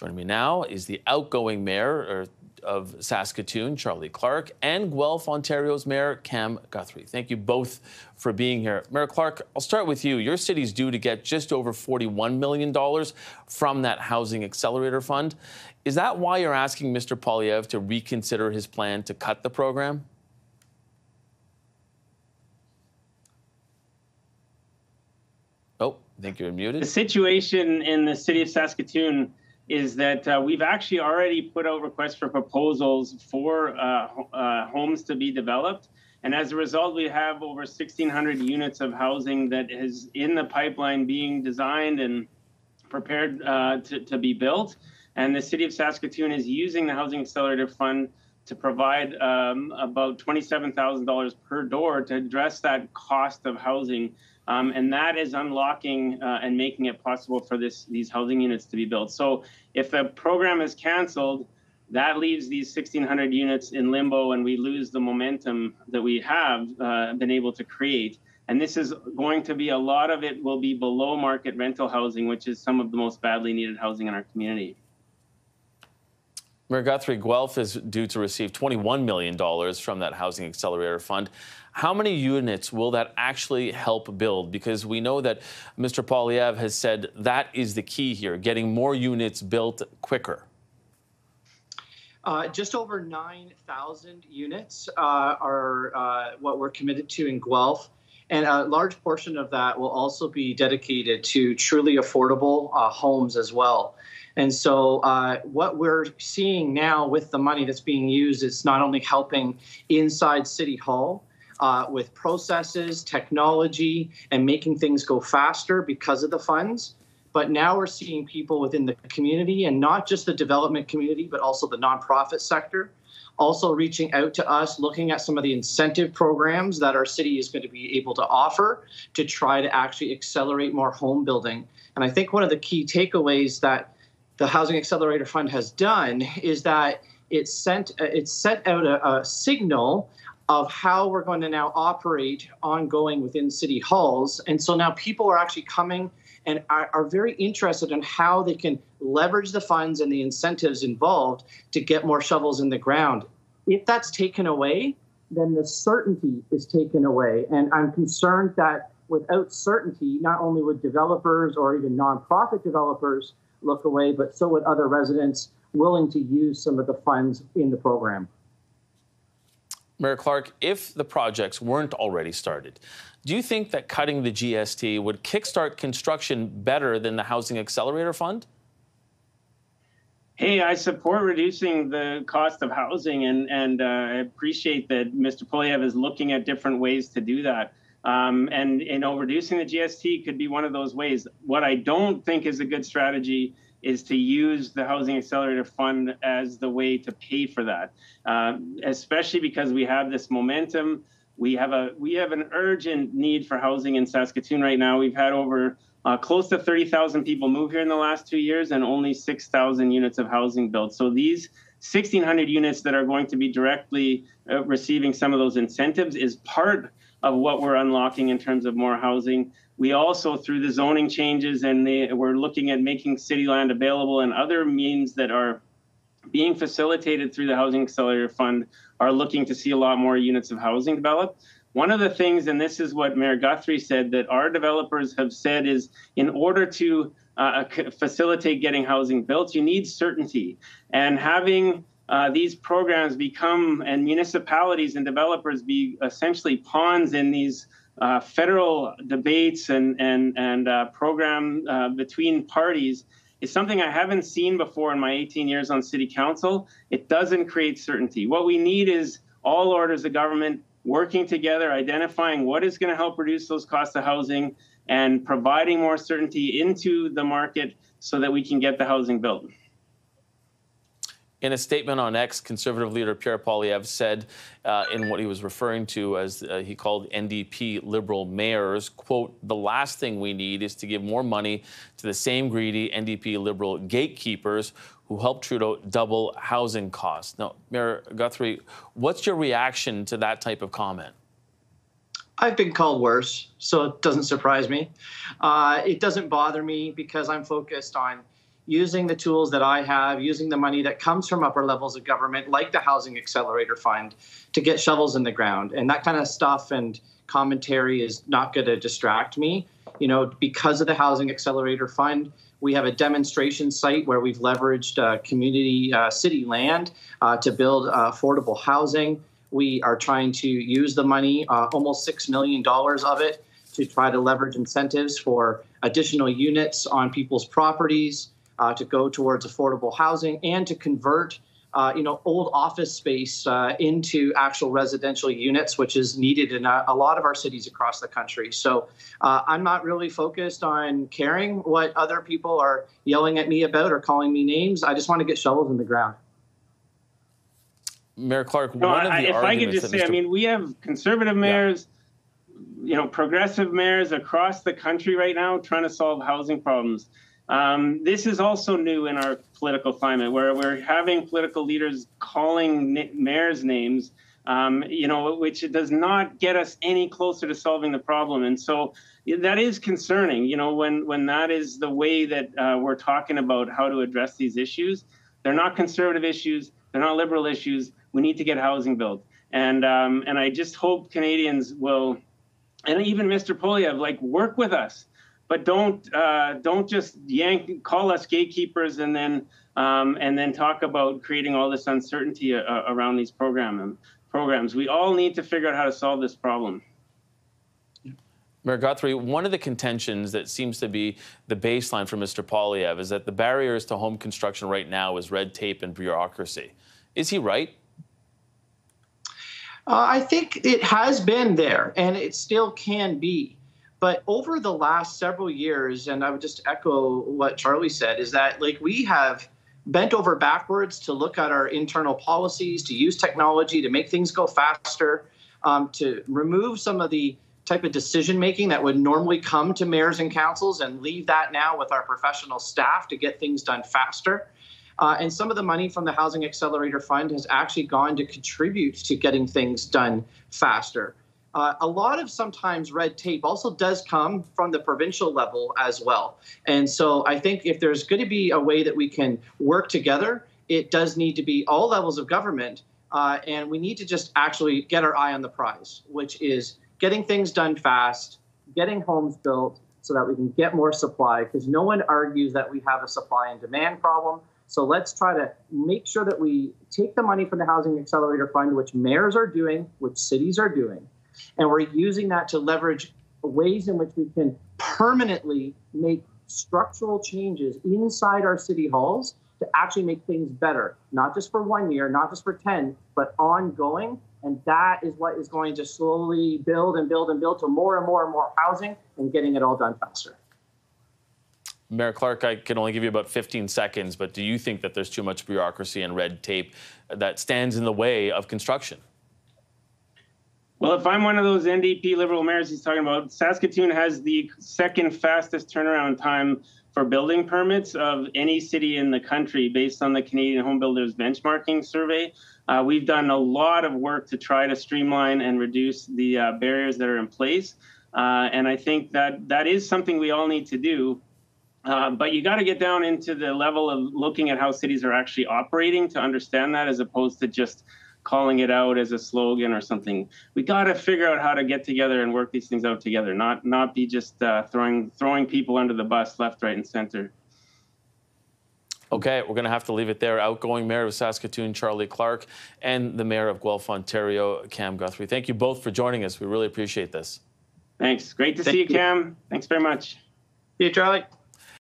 Joining me now is the outgoing mayor of Saskatoon, Charlie Clark, and Guelph, Ontario's Mayor Cam Guthrie. Thank you both for being here. Mayor Clark, I'll start with you. Your city's due to get just over $41 million from that Housing Accelerator Fund. Is that why you're asking Mr. Poilievre to reconsider his plan to cut the program? Oh, I think you're muted. The situation in the city of Saskatoon is that we've actually already put out requests for proposals for homes to be developed. And as a result, we have over 1,600 units of housing that is in the pipeline being designed and prepared to be built. And the city of Saskatoon is using the Housing Accelerator Fund to provide about $27,000 per door to address that cost of housing. And that is unlocking and making it possible for these housing units to be built. So if the program is canceled, that leaves these 1,600 units in limbo, and we lose the momentum that we have been able to create. And this is going to be, a lot of it will be below market rental housing, which is some of the most badly needed housing in our community. Mayor Guthrie, Guelph is due to receive $21 million from that Housing Accelerator Fund. How many units will that actually help build? Because we know that Mr. Poilievre has said that is the key here, getting more units built quicker. Just over 9,000 units are what we're committed to in Guelph. And a large portion of that will also be dedicated to truly affordable homes as well. And so what we're seeing now with the money that's being used is not only helping inside City Hall with processes, technology, and making things go faster because of the funds, but now we're seeing people within the community, and not just the development community, but also the nonprofit sector, also reaching out to us, looking at some of the incentive programs that our city is going to be able to offer to try to actually accelerate more home building. And I think one of the key takeaways that the Housing Accelerator Fund has done is that it sent out a signal of how we're going to now operate ongoing within city halls. And so now people are actually coming and are very interested in how they can leverage the funds and the incentives involved to get more shovels in the ground. If that's taken away, then the certainty is taken away. And I'm concerned that without certainty, not only would developers or even nonprofit developers look away, but so would other residents willing to use some of the funds in the program. Mayor Clark, if the projects weren't already started, do you think that cutting the GST would kickstart construction better than the Housing Accelerator Fund? Hey, I support reducing the cost of housing, and I appreciate that Mr. Poilievre is looking at different ways to do that. And reducing the GST could be one of those ways. What I don't think is a good strategy is to use the Housing Accelerator Fund as the way to pay for that, especially because we have this momentum. We have an urgent need for housing in Saskatoon right now. We've had over close to 30,000 people move here in the last 2 years, and only 6,000 units of housing built. So these 1,600 units that are going to be directly receiving some of those incentives is part of what we're unlocking in terms of more housing. We also, through the zoning changes, and we're looking at making city land available, and other means that are being facilitated through the Housing Accelerator Fund, are looking to see a lot more units of housing developed. One of the things, and this is what Mayor Guthrie said, that our developers have said is, in order to facilitate getting housing built, you need certainty. And having these programs become, and municipalities and developers be essentially pawns in these federal debates and program between parties, is something I haven't seen before in my 18 years on city council. It doesn't create certainty. What we need is all orders of government working together, identifying what is going to help reduce those costs of housing, and providing more certainty into the market so that we can get the housing built. In a statement on X, Conservative leader Pierre Poilievre said in what he was referring to as he called NDP Liberal mayors, quote, "The last thing we need is to give more money to the same greedy NDP Liberal gatekeepers who helped Trudeau double housing costs." Now, Mayor Guthrie, what's your reaction to that type of comment? I've been called worse, so it doesn't surprise me. It doesn't bother me because I'm focused on using the tools that I have, using the money that comes from upper levels of government, like the Housing Accelerator Fund, to get shovels in the ground. And that kind of stuff and commentary is not going to distract me. You know, because of the Housing Accelerator Fund, we have a demonstration site where we've leveraged community city land to build affordable housing. We are trying to use the money, almost $6 million of it, to try to leverage incentives for additional units on people's properties, to go towards affordable housing, and to convert old office space into actual residential units, which is needed in a lot of our cities across the country. So I'm not really focused on caring what other people are yelling at me about or calling me names. I just want to get shovels in the ground. Mayor Clark, one of the if I could just say, I mean, we have conservative mayors, progressive mayors across the country right now trying to solve housing problems. This is also new in our political climate, where we're having political leaders calling mayors names, which does not get us any closer to solving the problem. And so that is concerning, when that is the way that we're talking about how to address these issues. They're not conservative issues. They're not liberal issues. We need to get housing built. And I just hope Canadians will, and even Mr. Poilievre, work with us. But don't just call us gatekeepers and then talk about creating all this uncertainty around these programs. We all need to figure out how to solve this problem. Mayor Guthrie, one of the contentions that seems to be the baseline for Mr. Poilievre is that the barriers to home construction right now is red tape and bureaucracy. Is he right? I think it has been there, and it still can be. But over the last several years, and I would just echo what Charlie said, is that we have bent over backwards to look at our internal policies, to use technology to make things go faster, to remove some of the type of decision making that would normally come to mayors and councils, and leave that now with our professional staff to get things done faster. And some of the money from the Housing Accelerator Fund has actually gone to contribute to getting things done faster. A lot of sometimes red tape also does come from the provincial level as well. And so I think if there's going to be a way that we can work together, it does need to be all levels of government. And we need to just actually get our eye on the prize, which is getting things done fast, getting homes built so that we can get more supply, because no one argues that we have a supply and demand problem. So let's try to make sure that we take the money from the Housing Accelerator Fund, which mayors are doing, which cities are doing, and we're using that to leverage ways in which we can permanently make structural changes inside our city halls to actually make things better, not just for 1 year, not just for 10, but ongoing. And that is what is going to slowly build and build and build to more and more and more housing and getting it all done faster. Mayor Clark, I can only give you about 15 seconds, but do you think that there's too much bureaucracy and red tape that stands in the way of construction? Well, if I'm one of those NDP Liberal mayors he's talking about, Saskatoon has the second fastest turnaround time for building permits of any city in the country based on the Canadian Home Builders Benchmarking Survey. We've done a lot of work to try to streamline and reduce the barriers that are in place. And I think that is something we all need to do. But you got to get down into the level of looking at how cities are actually operating to understand that, as opposed to just calling it out as a slogan or something. We got to figure out how to get together and work these things out together, not be just throwing people under the bus left, right, and center. Okay, we're going to have to leave it there. Outgoing Mayor of Saskatoon, Charlie Clark, and the Mayor of Guelph, Ontario, Cam Guthrie. Thank you both for joining us. We really appreciate this. Thanks. Great to see you, Cam. Thanks very much. See you, Charlie.